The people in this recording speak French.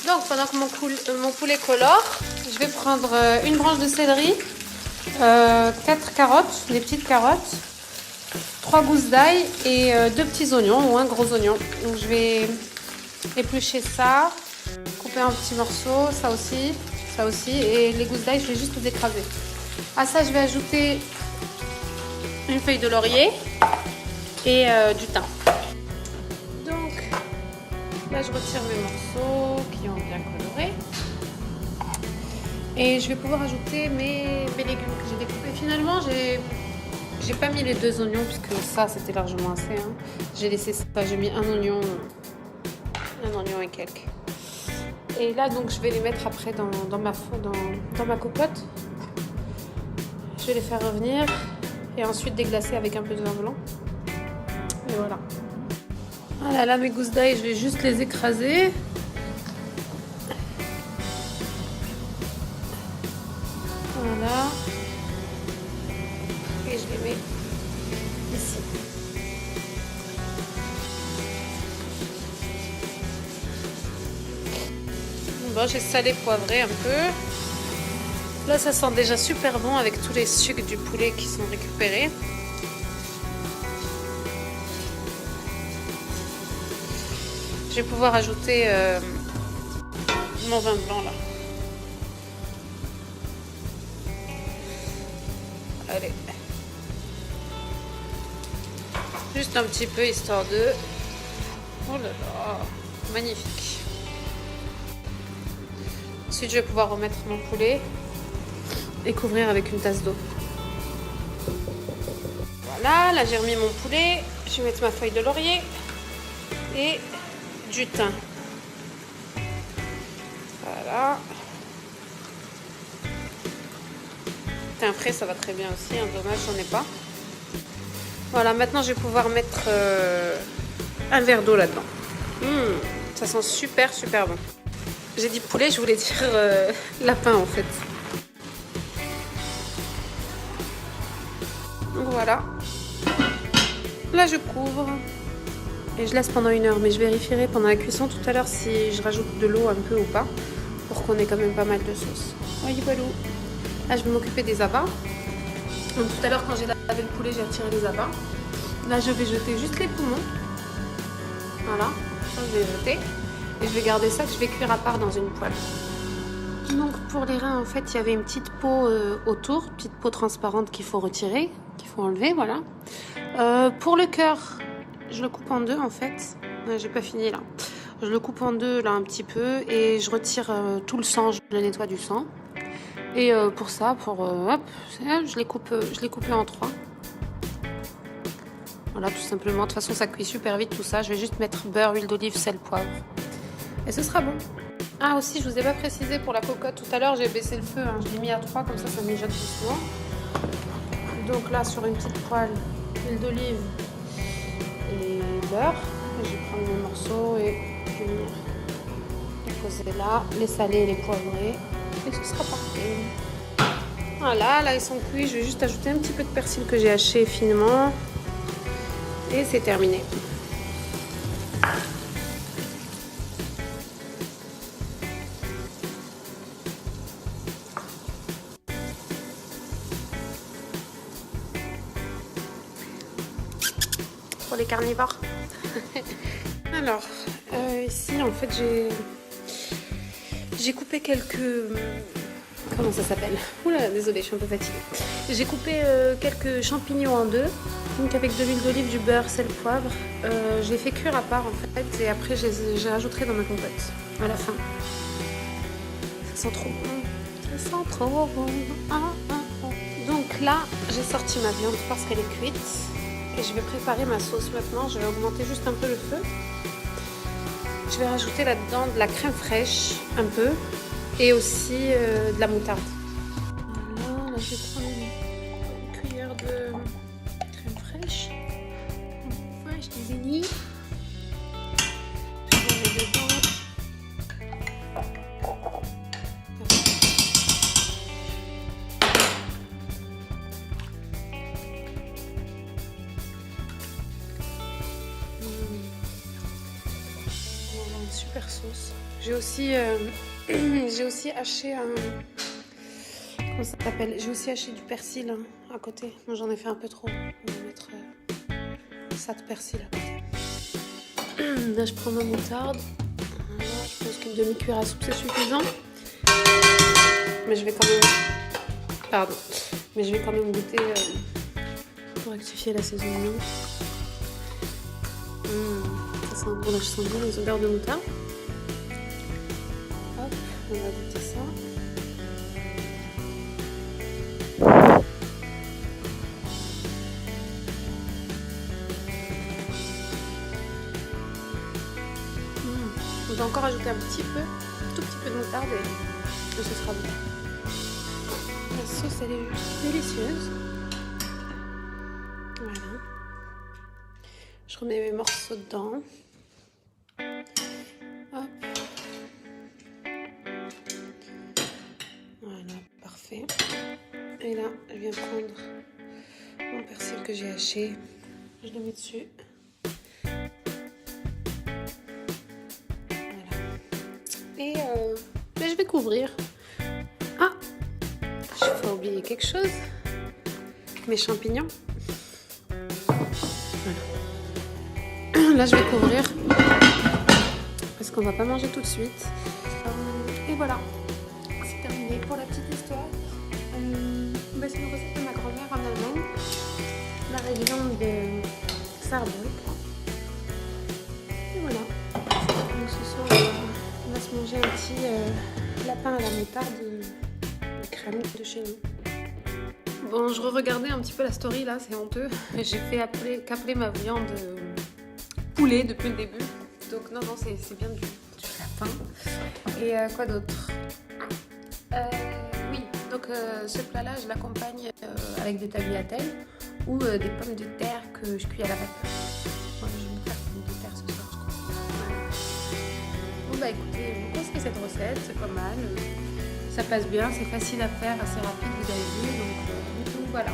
Donc pendant que mon poulet colore, je vais prendre une branche de céleri, 4 carottes, des petites carottes, 3 gousses d'ail et 2 petits oignons ou un gros oignon. Donc je vais éplucher ça, couper en petits morceaux, ça aussi, et les gousses d'ail je vais juste les écraser. À ça je vais ajouter une feuille de laurier et du thym. Donc là je retire mes morceaux qui ont bien coloré et je vais pouvoir ajouter mes légumes que j'ai découpés. Finalement j'ai pas mis les 2 oignons puisque ça c'était largement assez, hein. J'ai laissé ça, j'ai mis un oignon et quelques. Et là donc je vais les mettre après dans ma cocotte. Je vais les faire revenir et ensuite déglacer avec un peu de vin blanc. Et voilà. Voilà, là mes gousses d'ail, je vais juste les écraser. Voilà. Et je les mets ici. Bon, j'ai salé, poivré un peu. Là, ça sent déjà super bon avec tous les sucs du poulet qui sont récupérés. Je vais pouvoir ajouter mon vin blanc là. Allez. Juste un petit peu histoire de... Oh là là, magnifique. Ensuite, je vais pouvoir remettre mon poulet et couvrir avec une tasse d'eau. Voilà, là j'ai remis mon poulet. Je vais mettre ma feuille de laurier et du thym. Voilà. Thym frais, ça va très bien aussi, hein, dommage, j'en ai pas. Voilà, maintenant je vais pouvoir mettre un verre d'eau là-dedans. Ça sent super super bon. J'ai dit poulet, je voulais dire lapin en fait. Donc voilà. Là je couvre et je laisse pendant 1 heure, mais je vérifierai pendant la cuisson tout à l'heure si je rajoute de l'eau un peu ou pas, pour qu'on ait quand même pas mal de sauce. Oui, voilà. Là je vais m'occuper des abats. Donc tout à l'heure quand j'ai lavé le poulet, j'ai retiré les abats. Là je vais jeter juste les poumons. Voilà, ça je vais jeter. Et je vais garder ça que je vais cuire à part dans une poêle. Donc pour les reins en fait il y avait une petite peau autour, une petite peau transparente qu'il faut retirer, qu'il faut enlever, voilà. Pour le cœur, je le coupe en deux en fait. J'ai pas fini là. Je le coupe en deux là un petit peu et je retire tout le sang, je le nettoie du sang. Et pour ça, hop, je les coupe en 3. Voilà, tout simplement. De toute façon, ça cuit super vite tout ça. Je vais juste mettre beurre, huile d'olive, sel, poivre. Et ce sera bon. Ah aussi, je vous ai pas précisé pour la cocotte. Tout à l'heure, j'ai baissé le feu. Hein. Je l'ai mis à 3, comme ça mijote doucement. Donc là, sur une petite poêle, huile d'olive et beurre. Je vais prendre mes morceaux et je vais venir les poser là. Les saler et les poivrer. Et ce sera parfait. Voilà, là ils sont cuits. Je vais juste ajouter un petit peu de persil que j'ai haché finement. Et c'est terminé. Pour les carnivores. Alors, ici en fait j'ai coupé quelques... Comment ça s'appelle? Oula, désolée, je suis un peu fatiguée. J'ai coupé quelques champignons en deux. Donc avec de l'huile d'olive, du beurre, sel, poivre. Je les fais cuire à part en fait. Et après, je les rajouterai dans ma compote à la fin. Ça sent trop bon. Ça sent trop bon. Donc là, j'ai sorti ma viande parce qu'elle est cuite. Et je vais préparer ma sauce maintenant. Je vais augmenter juste un peu le feu. Je vais rajouter là-dedans de la crème fraîche, un peu. Et aussi de la moutarde. Voilà, là je vais prendre une cuillère de crème fraîche. Fraîche du vanille. Je vais mettre dedans. On va avoir une super sauce. J'ai aussi haché un... Comment ça s'appelle? J'ai aussi haché du persil hein, à côté. Moi j'en ai fait un peu trop. On va mettre ça de persil à côté. Là je prends ma moutarde. Voilà, je pense qu'une demi-cuillère à soupe c'est suffisant. Mais je vais quand même... Pardon. Mais je vais quand même goûter pour rectifier l'assaisonnement. Ça sent bon, là je sens bien les odeurs de moutarde. Hop, on va goûter ça. On va encore ajouter un petit peu, tout petit peu de moutarde et ce sera bon. La sauce elle est juste délicieuse. Voilà. Je remets mes morceaux dedans. Hop. Voilà, parfait. Et là, je viens prendre mon persil que j'ai haché. Je le mets dessus. Et je vais couvrir. Ah, j'ai pas oublié quelque chose. Mes champignons. Voilà. Là, je vais couvrir parce qu'on va pas manger tout de suite. Et voilà, c'est terminé pour la petite histoire. C'est une recette de ma grand-mère en Allemagne. La région de Saarbrück. Et voilà. Donc ce soir, on va se manger un petit lapin à la moutarde de crème de chez nous. Bon, je re-regardais un petit peu la story là, c'est honteux. J'ai fait qu'appeler ma viande poulet depuis le début. Donc non, c'est bien du lapin. Et quoi d'autre? Oui, donc ce plat-là, je l'accompagne avec des tagliatelles ou des pommes de terre que je cuis à la vapeur. Moi, je vais me faire pommes de terre ce soir, je crois. Voilà. Bon bah écoutez, vous testez cette recette, c'est pas mal. Ça passe bien, c'est facile à faire, assez rapide, vous avez vu. Donc voilà.